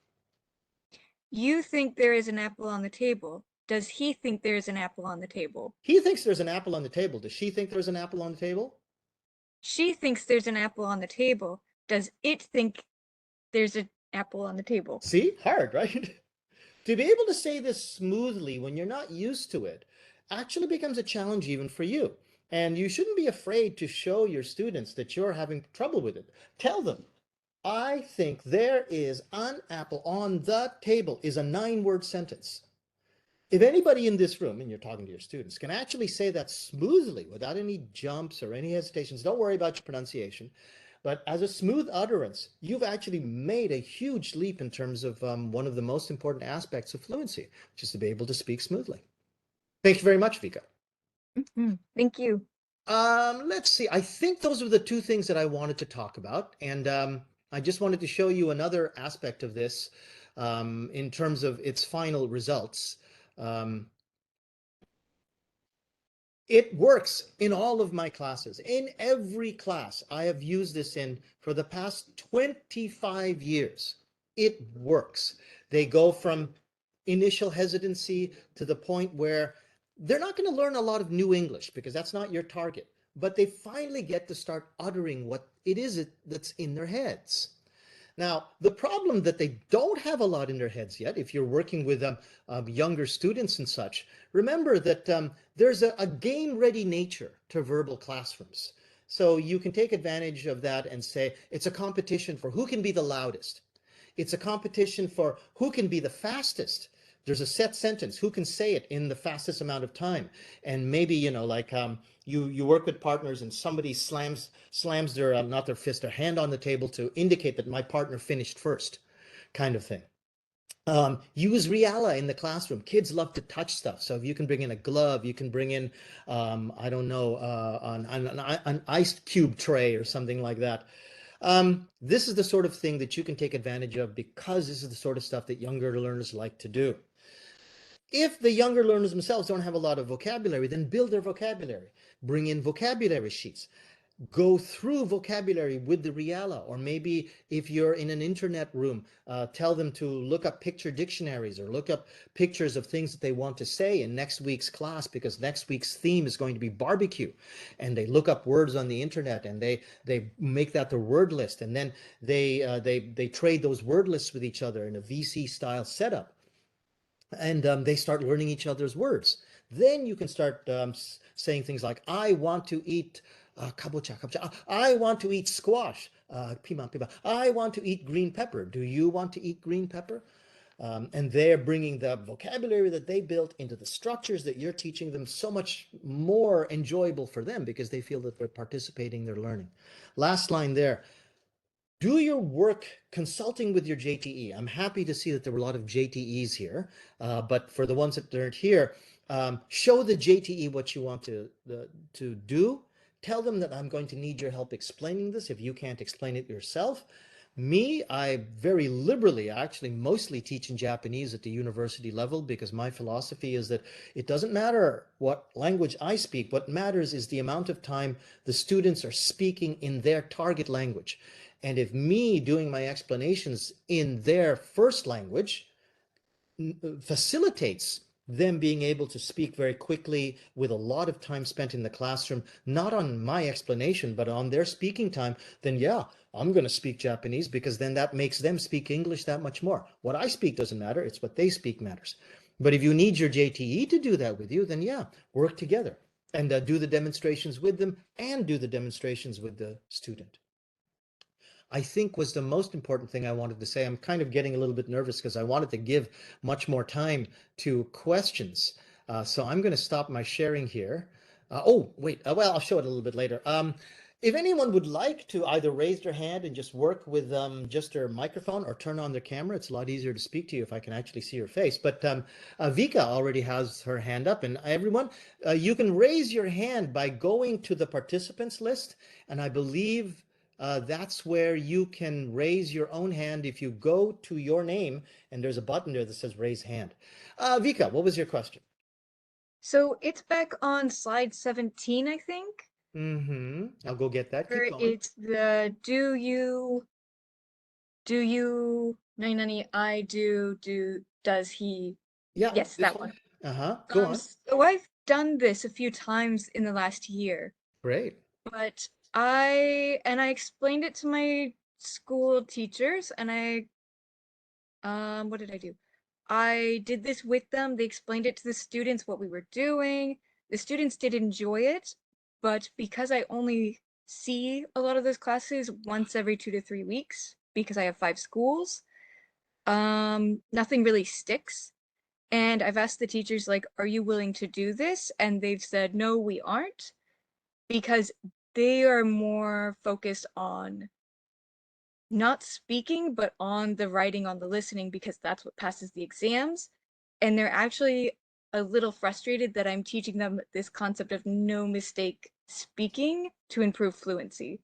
You think there is an apple on the table. Does he think there is an apple on the table? He thinks there's an apple on the table. Does she think there's an apple on the table? She thinks there's an apple on the table. Does it think there's an apple on the table? See, hard, right? To be able to say this smoothly when you're not used to it actually becomes a challenge even for you. And you shouldn't be afraid to show your students that you're having trouble with it. Tell them, I think there is an apple on the table is a 9-word sentence. If anybody in this room, and you're talking to your students, can actually say that smoothly without any jumps or any hesitations, don't worry about your pronunciation, but as a smooth utterance, you've actually made a huge leap in terms of one of the most important aspects of fluency, which is to be able to speak smoothly. Thank you very much, Vika. Thank you. Let's see. I think those were the two things that I wanted to talk about. And I just wanted to show you another aspect of this in terms of its final results. It works in all of my classes. In every class I have used this in for the past 25 years. It works. They go from initial hesitancy to the point where they're not going to learn a lot of new English because that's not your target, but they finally get to start uttering what it is that's in their heads. Now, the problem that they don't have a lot in their heads yet, if you're working with younger students and such, remember that there's a game-ready nature to verbal classrooms. So you can take advantage of that and say it's a competition for who can be the loudest. It's a competition for who can be the fastest. There's a set sentence, who can say it in the fastest amount of time. And maybe, you know, like you work with partners and somebody slams their, not their fist, their hand on the table to indicate that my partner finished first, kind of thing. Use Reala in the classroom. Kids love to touch stuff. So if you can bring in a glove, you can bring in, I don't know, an ice cube tray or something like that. This is the sort of thing that you can take advantage of because this is the sort of stuff that younger learners like to do. If the younger learners themselves don't have a lot of vocabulary, then build their vocabulary. Bring in vocabulary sheets. Go through vocabulary with the Reala, or maybe if you're in an internet room, tell them to look up picture dictionaries or look up pictures of things that they want to say in next week's class, because next week's theme is going to be barbecue. And they look up words on the internet and they make that their word list, and then they trade those word lists with each other in a VC style setup. And they start learning each other's words. Then you can start saying things like, I want to eat kabocha. I want to eat squash. Pima. I want to eat green pepper. Do you want to eat green pepper? And they're bringing the vocabulary that they built into the structures that you're teaching them, so much more enjoyable for them because they feel that they're participating, they're learning. Last line there. Do your work consulting with your JTE. I'm happy to see that there were a lot of JTEs here, but for the ones that aren't here, show the JTE what you want to do. Tell them that I'm going to need your help explaining this if you can't explain it yourself. Me, I very liberally actually mostly teach in Japanese at the university level because my philosophy is that it doesn't matter what language I speak. What matters is the amount of time the students are speaking in their target language. And if me doing my explanations in their first language facilitates them being able to speak very quickly with a lot of time spent in the classroom, not on my explanation, but on their speaking time, then yeah, I'm going to speak Japanese because then that makes them speak English that much more. What I speak doesn't matter. It's what they speak matters. But if you need your JTE to do that with you, then yeah, work together and do the demonstrations with them and do the demonstrations with the student. I think was the most important thing I wanted to say. I'm kind of getting a little bit nervous because I wanted to give much more time to questions. So I'm going to stop my sharing here. Oh, wait. Well, I'll show it a little bit later. If anyone would like to either raise their hand and just work with just their microphone or turn on their camera, it's a lot easier to speak to you if I can actually see your face. But Vika already has her hand up. And everyone, you can raise your hand by going to the participants list. And I believe that's where you can raise your own hand if you go to your name and there's a button there that says raise hand. Vika, what was your question? So it's back on slide 17, I think. I'll go get that. Keep Where going. it's the do you, nani, I do, does he? Yeah, Yes, this that one. one. Go on. So I've done this a few times in the last year, Great. but I explained it to my school teachers and what did I do? I did this with them. They explained it to the students what we were doing. The students did enjoy it, but because I only see a lot of those classes once every 2 to 3 weeks, because I have 5 schools, nothing really sticks. And I've asked the teachers, like, are you willing to do this? And they've said, no, we aren't, because they are more focused on not speaking, but on the writing, on the listening, because that's what passes the exams. And they're actually a little frustrated that I'm teaching them this concept of no mistake speaking to improve fluency.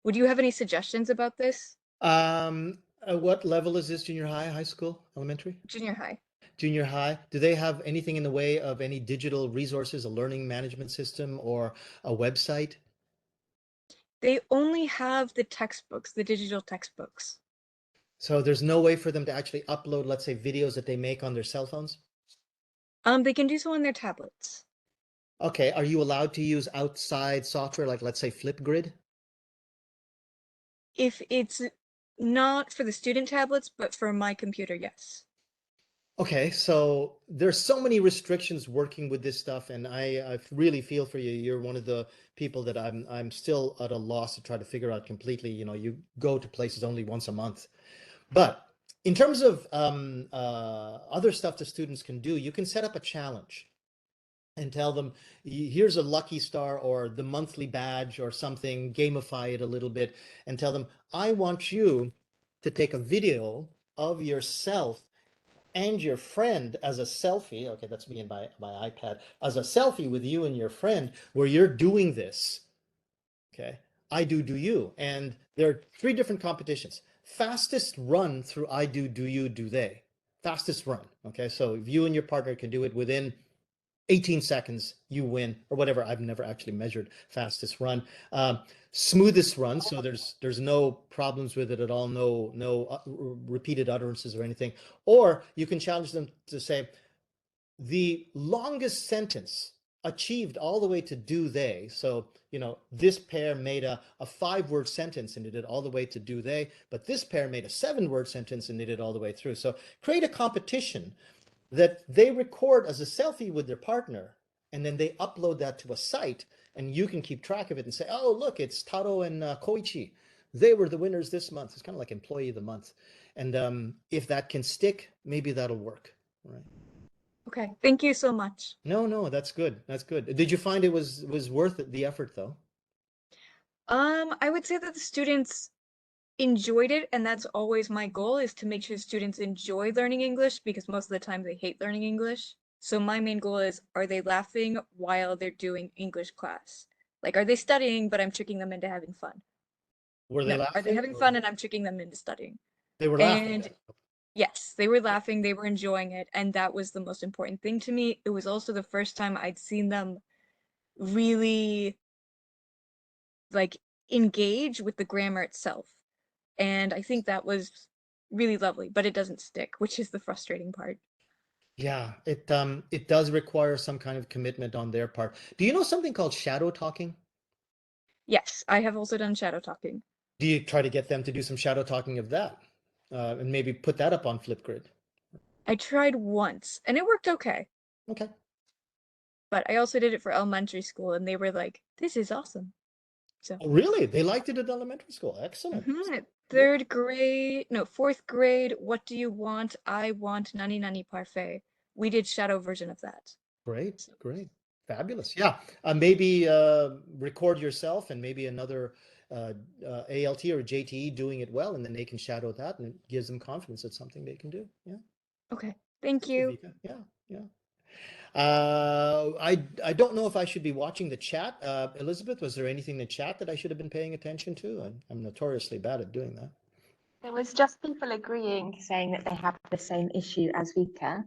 Would you have any suggestions about this? What level is this? Junior high, high school, elementary? Junior high. Junior high. Do they have anything in the way of any digital resources, a learning management system or a website? They only have the textbooks, the digital textbooks. So there's no way for them to actually upload, let's say, videos that they make on their cell phones? They can do so on their tablets. Okay, are you allowed to use outside software like, let's say, Flipgrid? If it's not for the student tablets, but for my computer, yes. Okay, so there's so many restrictions working with this stuff, and I really feel for you. You're one of the people that I'm still at a loss to try to figure out completely. You know, you go to places only once a month. But in terms of other stuff the students can do, you can set up a challenge and tell them, here's a lucky star or the monthly badge or something, gamify it a little bit, and tell them, I want you to take a video of yourself and your friend as a selfie. Okay, that's me and my iPad, as a selfie with you and your friend where you're doing this. Okay, I do you. And there are 3 different competitions. Fastest run through I do you, do they. Fastest run. Okay, so if you and your partner can do it within 18 seconds, you win, or whatever. I've never actually measured fastest run. Smoothest run, so there's no problems with it at all, no repeated utterances or anything. Or you can challenge them to say the longest sentence achieved all the way to do they. So, you know, this pair made a 5-word sentence and did it all the way to do they, but this pair made a 7-word sentence and did it all the way through. So create a competition that they record as a selfie with their partner, and then they upload that to a site, and you can keep track of it and say, oh, look, it's Taro and Koichi. They were the winners this month. It's kind of like employee of the month. And if that can stick, maybe that'll work. All right. Okay, thank you so much. No, that's good. That's good. Did you find it was worth it, the effort, though? I would say that the students enjoyed it, and that's always my goal, is to make sure students enjoy learning English, because most of the time they hate learning English. So my main goal is, are they laughing while they're doing English class? Like, are they studying, but I'm tricking them into having fun? Were they No, are they laughing? having or- fun and I'm tricking them into studying? They were laughing. And then. yes, they were laughing, they were enjoying it, and that was the most important thing to me. It was also the first time I'd seen them really like engage with the grammar itself. And I think that was really lovely, but it doesn't stick, which is the frustrating part. Yeah, it does require some kind of commitment on their part. Do you know something called shadow talking? Yes, I have also done shadow talking. Do you try to get them to do some shadow talking of that? And maybe put that up on Flipgrid. I tried once and it worked okay, Okay. but I also did it for elementary school and they were like, this is awesome. So, Oh, really? They liked it at elementary school. Excellent. third grade, no, fourth grade, what do you want? I want nani nani parfait. We did shadow version of that. Great, great. Fabulous. Yeah. Maybe record yourself and maybe another ALT or JTE doing it well, and then they can shadow that and it gives them confidence it's something they can do. Yeah. Okay, thank Thank you, you. Vika. Yeah, yeah. I don't know if I should be watching the chat. Elizabeth, was there anything in the chat that I should have been paying attention to? I'm notoriously bad at doing that. There was just people agreeing, saying that they have the same issue as Vika.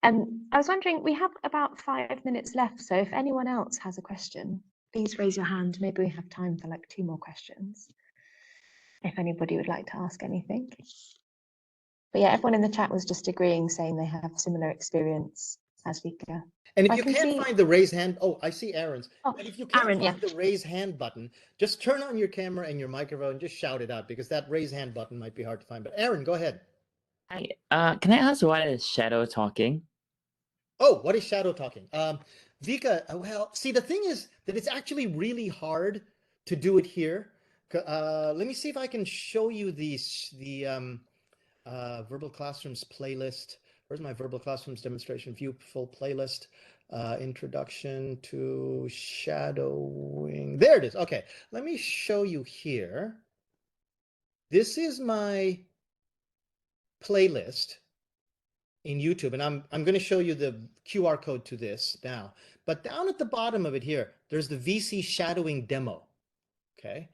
I was wondering, we have about 5 minutes left, so if anyone else has a question, please raise your hand. Maybe we have time for like 2 more questions, if anybody would like to ask anything. But yeah, everyone in the chat was just agreeing, saying they have similar experience as Vika. And if I you can can't see- find the raise hand, oh, I see Aaron's. Oh, But if you can't Aaron, find yeah. the raise hand button, just turn on your camera and your microphone and just shout it out, because that raise hand button might be hard to find. But Aaron, go ahead. Hi, can I ask what is shadow talking? Oh, what is shadow talking? Vika, well, see, the thing is that it's actually really hard to do it here. Let me see if I can show you the Verbal Classrooms playlist. Where's my Verbal Classrooms demonstration view full playlist? Introduction to shadowing. There it is. Okay, let me show you here. This is my playlist in YouTube, and I'm going to show you the QR code to this now. But down at the bottom of it here, there's the VC shadowing demo. Okay,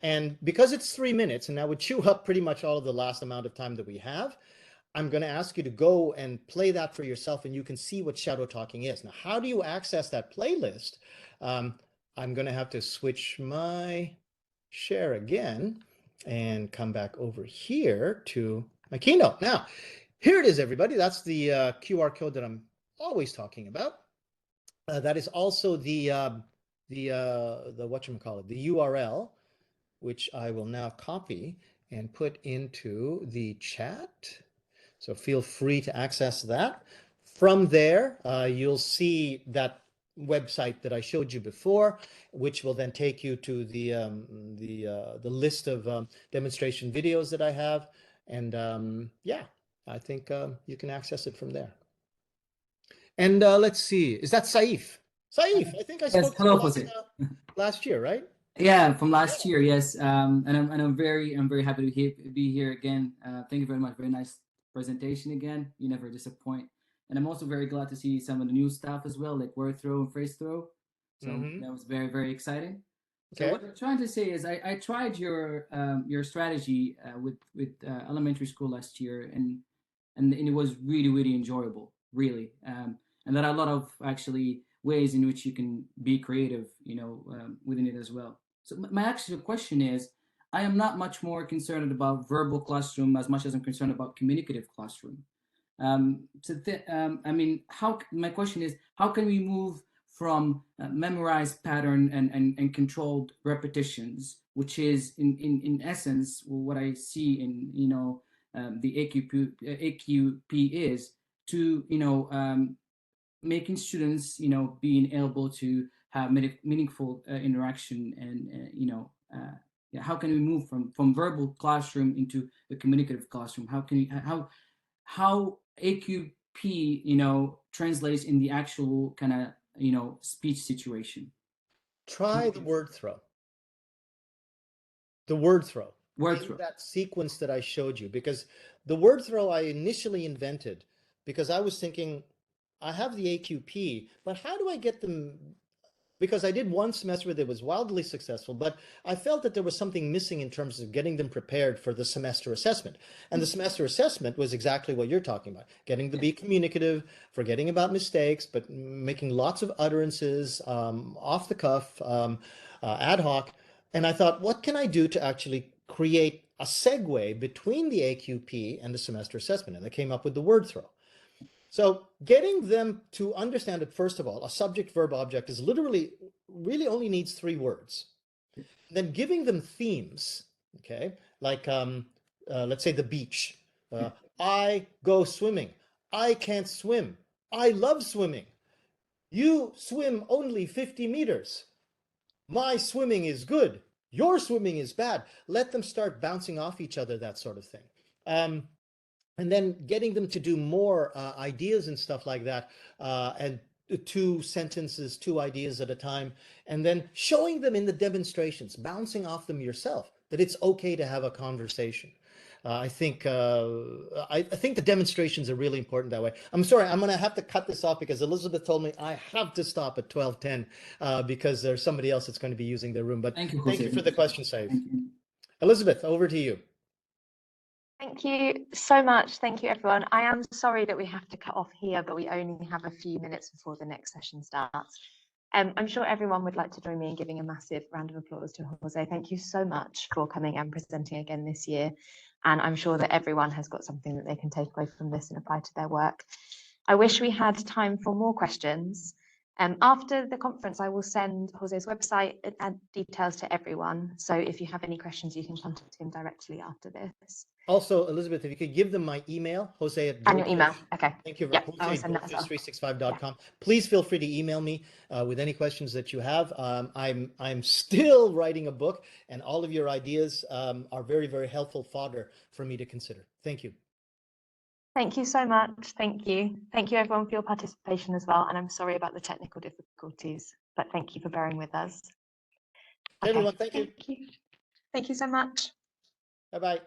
and because it's 3 minutes, and that would chew up pretty much all of the last amount of time that we have, I'm going to ask you to go and play that for yourself, and you can see what shadow talking is. Now, how do you access that playlist? I'm going to have to switch my share again and come back over here to my keynote. Now, here it is, everybody. That's the QR code that I'm always talking about. That is also the whatchamacallit, the URL, which I will now copy and put into the chat. So feel free to access that. From there, you'll see that website that I showed you before, which will then take you to the list of demonstration videos that I have. And yeah, I think you can access it from there. And let's see, is that Saif? Saif, I think I spoke to you last year, right? Yeah, from last year, yes. And I'm very happy to be here again. Thank you very much. Very nice presentation again. You never disappoint. And I'm also very glad to see some of the new stuff as well, like word throw and phrase throw. So that was very exciting. So what I'm trying to say is I tried your strategy with elementary school last year, and it was really enjoyable, really. And there are a lot of actually ways in which you can be creative, within it as well. So my actual question is, I am not much more concerned about verbal classroom as much as I'm concerned about communicative classroom. I mean, my question is, how can we move from memorized pattern and controlled repetitions, which is in essence what I see in the AQp is, to making students being able to have meaningful interaction, and how can we move from verbal classroom into a communicative classroom? How AQp translates in the actual kind of speech situation? Try the word throw. The word throw. Word throw. That sequence that I showed you, because the word throw I initially invented because I was thinking, I have the AQp, but how do I get them because I did one semester that was wildly successful, but I felt that there was something missing in terms of getting them prepared for the semester assessment. And the semester assessment was exactly what you're talking about, getting to be communicative, forgetting about mistakes, but making lots of utterances, off the cuff, ad hoc. And I thought, what can I do to actually create a segue between the AQp and the semester assessment? And I came up with the word throw. So getting them to understand that, first of all, a subject, verb, object is literally really only needs 3 words. Then giving them themes, okay, like let's say the beach. I go swimming. I can't swim. I love swimming. You swim only 50 meters. My swimming is good. Your swimming is bad. Let them start bouncing off each other, that sort of thing. And then getting them to do more ideas and stuff like that, and 2 sentences, 2 ideas at a time, and then showing them in the demonstrations, bouncing off them yourself, that it's okay to have a conversation. I think the demonstrations are really important that way. I'm sorry, I'm going to have to cut this off because Elizabeth told me I have to stop at 12:10 because there's somebody else that's going to be using their room. But Thank you, thank Jose. you for the question, Saif. Thank you. Elizabeth, over to you. Thank you so much. Thank you, everyone. I am sorry that we have to cut off here, but we only have a few minutes before the next session starts. I'm sure everyone would like to join me in giving a massive round of applause to Jose. Thank you so much for coming and presenting again this year. And I'm sure that everyone has got something that they can take away from this and apply to their work. I wish we had time for more questions. After the conference, I will send Jose's website and add details to everyone. So if you have any questions, you can contact him directly after this. Also, Elizabeth, if you could give them my email, Jose at And your email. Goldfish. Okay. Thank you. Yeah, I will send that as well. Goldfish365.com. Please feel free to email me with any questions that you have. I'm still writing a book, and all of your ideas are very, very helpful fodder for me to consider. Thank you. Thank you so much. Thank you. Thank you, everyone, for your participation as well. And I'm sorry about the technical difficulties, but thank you for bearing with us. Everyone, thank you. Thank you so much. Bye-bye.